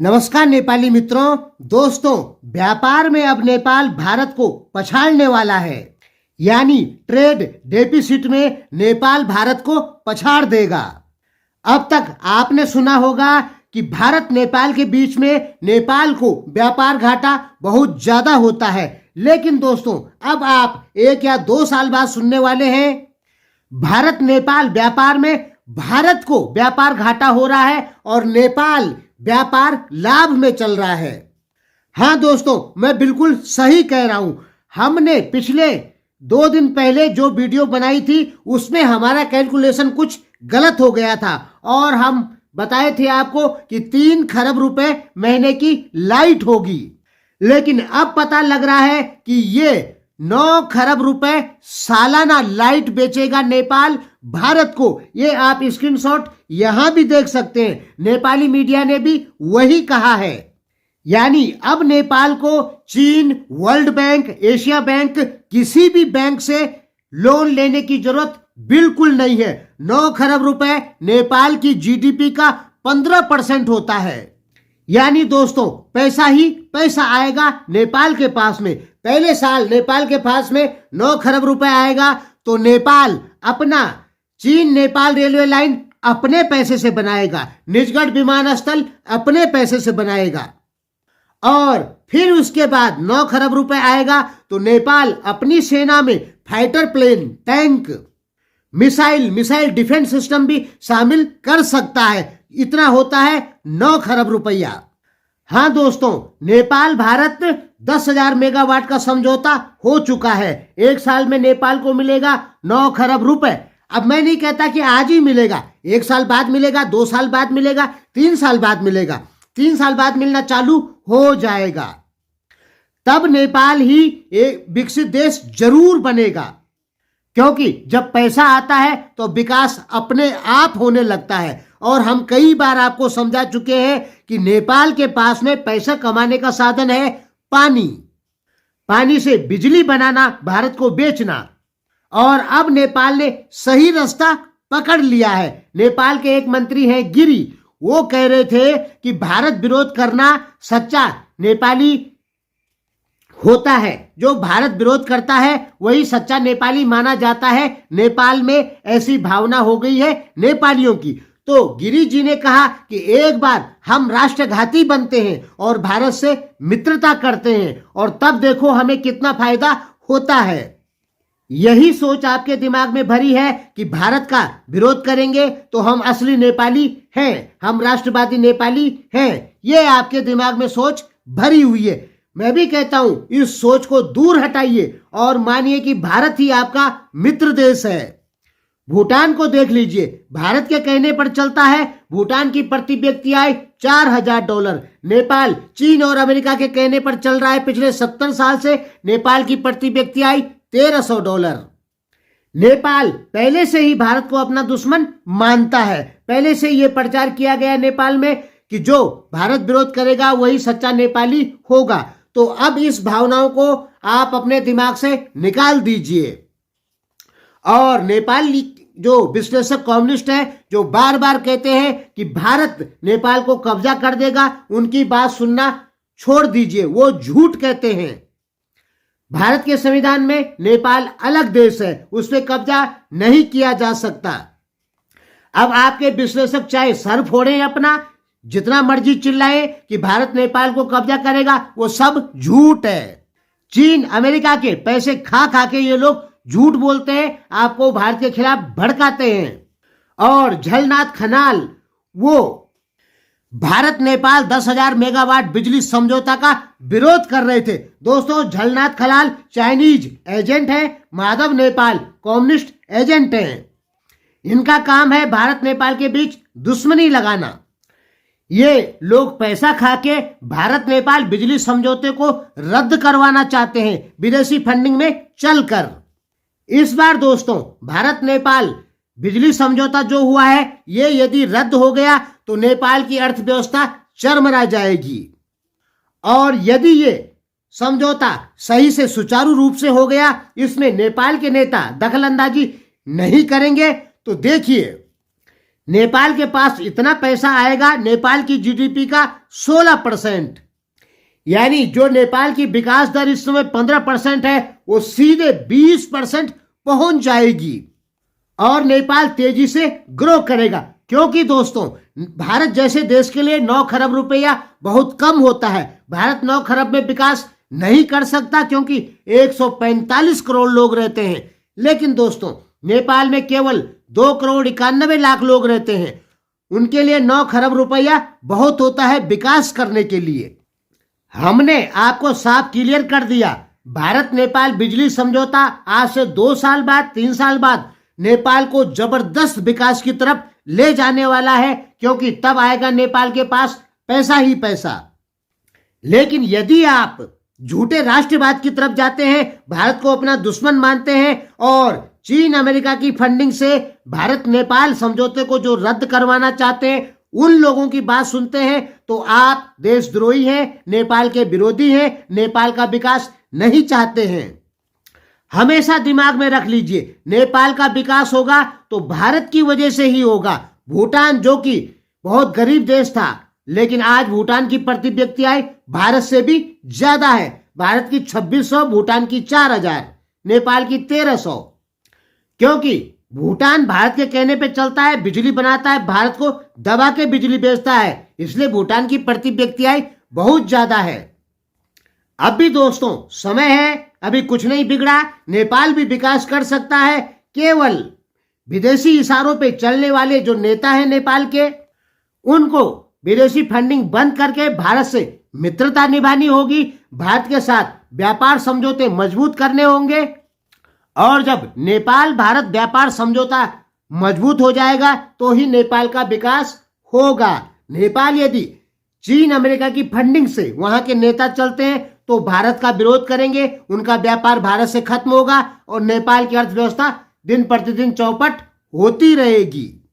नमस्कार नेपाली मित्रों, दोस्तों, व्यापार में अब नेपाल भारत को पछाड़ने वाला है। यानी ट्रेड डेफिसिट में नेपाल भारत को पछाड़ देगा। अब तक आपने सुना होगा कि भारत नेपाल के बीच में नेपाल को व्यापार घाटा बहुत ज्यादा होता है, लेकिन दोस्तों अब आप 1 या 2 साल बाद सुनने वाले हैं भारत नेपाल व्यापार में भारत को व्यापार घाटा हो रहा है और नेपाल व्यापार लाभ में चल रहा है। हाँ दोस्तों, मैं बिल्कुल सही कह रहा हूं। हमने पिछले 2 दिन पहले जो वीडियो बनाई थी उसमें हमारा कैलकुलेशन कुछ गलत हो गया था और हम बताए थे आपको कि 3 खरब रुपए महीने की लाइट होगी, लेकिन अब पता लग रहा है कि ये 9 खरब रुपए सालाना लाइट बेचेगा नेपाल भारत को। ये आप स्क्रीनशॉट यहां भी देख सकते हैं, नेपाली मीडिया ने भी वही कहा है। यानी अब नेपाल को चीन, वर्ल्ड बैंक, एशिया बैंक, किसी भी बैंक से लोन लेने की जरूरत बिल्कुल नहीं है। 9 खरब रुपए नेपाल की जीडीपी का 15% होता है। यानी दोस्तों पैसा ही पैसा आएगा नेपाल के पास में। पहले साल नेपाल के पास में 9 खरब रुपए आएगा तो नेपाल अपना चीन नेपाल रेलवे लाइन अपने पैसे से बनाएगा, निजगढ़ विमानस्थल अपने पैसे से बनाएगा और फिर उसके बाद 9 खरब रुपए आएगा तो नेपाल अपनी सेना में fighter plane, tank, missile defence system भी शामिल कर सकता है। इतना होता है 9 खरब रुपया। हाँ दोस्तों, नेपाल भारत 10,000 मेगावाट का समझौता हो चुका है। 1 साल में नेपाल को मिलेगा 9 खरब रुपए। अब मैं नहीं कहता कि आज ही मिलेगा, 1 साल बाद मिलेगा, 2 साल बाद मिलेगा, 3 साल बाद मिलेगा। 3 साल बाद मिलना चालू हो जाएगा, तब नेपाल ही एक विकसित देश जरूर बनेगा। क्योंकि जब पैसा आता है तो विकास अपने आप होने लगता है और हम कई बार आपको समझा चुके हैं कि नेपाल के पास में पैसा कमाने का साधन है पानी। पानी से बिजली बनाना, भारत को बेचना। और अब नेपाल ने सही रास्ता पकड़ लिया है। नेपाल के एक मंत्री हैं गिरी, वो कह रहे थे कि भारत विरोध करना सच्चा नेपाली होता है। जो भारत विरोध करता है वही सच्चा नेपाली माना जाता है। नेपाल में ऐसी भावना हो गई है नेपालियों की। तो गिरी जी ने कहा कि एक बार हम राष्ट्रघाती बनते हैं और भारत से मित्रता करते हैं और तब देखो हमें कितना फायदा होता है। यही सोच आपके दिमाग में भरी है कि भारत का विरोध करेंगे तो हम असली नेपाली हैं, हम राष्ट्रवादी नेपाली हैं। ये आपके दिमाग में सोच भरी हुई है। मैं भी कहता हूं इस सोच को दूर हटाइए और मानिए कि भारत ही आपका मित्र देश है। भूटान को देख लीजिए, भारत के कहने पर चलता है। भूटान की प्रति व्यक्ति आय $4,000। नेपाल चीन और अमेरिका के कहने पर चल रहा है। पिछले 70 साल से नेपाल की प्रति व्यक्ति आय $1,300। नेपाल पहले से ही भारत को अपना दुश्मन मानता है। पहले से यह प्रचार किया गया नेपाल में कि जो भारत विरोध करेगा वही सच्चा नेपाली होगा। तो अब इस भावनाओं को आप अपने दिमाग से निकाल दीजिए। और नेपाली जो विश्लेषक कम्युनिस्ट हैं, जो बार बार कहते हैं कि भारत नेपाल को कब्जा कर देगा, उनकी बात सुनना छोड़ दीजिए। वो झूठ कहते हैं। भारत के संविधान में नेपाल अलग देश है, उस पर कब्जा नहीं किया जा सकता। अब आपके विश्लेषक चाहे सर फोड़े अपना, जितना मर्जी चिल्लाए कि भारत नेपाल को कब्जा करेगा, वो सब झूठ है। चीन अमेरिका के पैसे खा खा के ये लोग झूठ बोलते हैं, आपको भारत के खिलाफ भड़काते हैं। और झलनाथ खनाल वो भारत नेपाल 10,000 मेगावाट बिजली समझौता का विरोध कर रहे थे। दोस्तों, झलनाथ खनाल चाइनीज एजेंट है, माधव नेपाल कम्युनिस्ट एजेंट हैं। इनका काम है भारत नेपाल के बीच दुश्मनी लगाना। ये लोग पैसा खा के भारत नेपाल बिजली समझौते को रद्द करवाना चाहते हैं, विदेशी फंडिंग में चलकर। इस बार दोस्तों भारत नेपाल बिजली समझौता जो हुआ है, ये यदि रद्द हो गया तो नेपाल की अर्थव्यवस्था चरमरा जाएगी। और यदि ये समझौता सही से सुचारू रूप से हो गया, इसमें नेपाल के नेता दखलंदाजी नहीं करेंगे, तो देखिए नेपाल के पास इतना पैसा आएगा नेपाल की जीडीपी का 16%। यानी जो नेपाल की विकास दर इस समय 15% है वो सीधे 20% पहुंच जाएगी और नेपाल तेजी से ग्रो करेगा। क्योंकि दोस्तों भारत जैसे देश के लिए 9 खरब रुपया बहुत कम होता है। भारत 9 खरब में विकास नहीं कर सकता क्योंकि 145 करोड़ लोग रहते हैं। लेकिन दोस्तों नेपाल में केवल 2 करोड़ 91 लाख लोग रहते हैं। उनके लिए 9 खरब रुपया बहुत होता है विकास करने के लिए। हमने आपको साफ क्लियर कर दिया, भारत नेपाल बिजली समझौता आज से 2 साल बाद 3 साल बाद नेपाल को जबरदस्त विकास की तरफ ले जाने वाला है, क्योंकि तब आएगा नेपाल के पास पैसा ही पैसा। लेकिन यदि आप झूठे राष्ट्रवाद की तरफ जाते हैं, भारत को अपना दुश्मन मानते हैं और चीन अमेरिका की फंडिंग से भारत नेपाल समझौते को जो रद्द करवाना चाहते हैं उन लोगों की बात सुनते हैं, तो आप देशद्रोही हैं, नेपाल के विरोधी हैं, नेपाल का विकास नहीं चाहते हैं। हमेशा दिमाग में रख लीजिए, नेपाल का विकास होगा तो भारत की वजह से ही होगा। भूटान जो कि बहुत गरीब देश था, लेकिन आज भूटान की प्रति व्यक्ति आय भारत से भी ज्यादा है। भारत की 2600, भूटान की 4000, नेपाल की 1300। क्योंकि भूटान भारत के कहने पे चलता है, बिजली बनाता है, भारत को दबा के बिजली बेचता है, इसलिए भूटान की प्रति व्यक्ति आय बहुत ज्यादा है। अब भी दोस्तों समय है, अभी कुछ नहीं बिगड़ा, नेपाल भी विकास कर सकता है। केवल विदेशी इशारों पे चलने वाले जो नेता हैं नेपाल के, उनको विदेशी फंडिंग बंद करके भारत से मित्रता निभानी होगी, भारत के साथ व्यापार समझौते मजबूत करने होंगे। और जब नेपाल भारत व्यापार समझौता मजबूत हो जाएगा तो ही नेपाल का विकास होगा। नेपाल यदि चीन अमेरिका की फंडिंग से वहां के नेता चलते हैं तो भारत का विरोध करेंगे, उनका व्यापार भारत से खत्म होगा और नेपाल की अर्थव्यवस्था दिन प्रतिदिन चौपट होती रहेगी।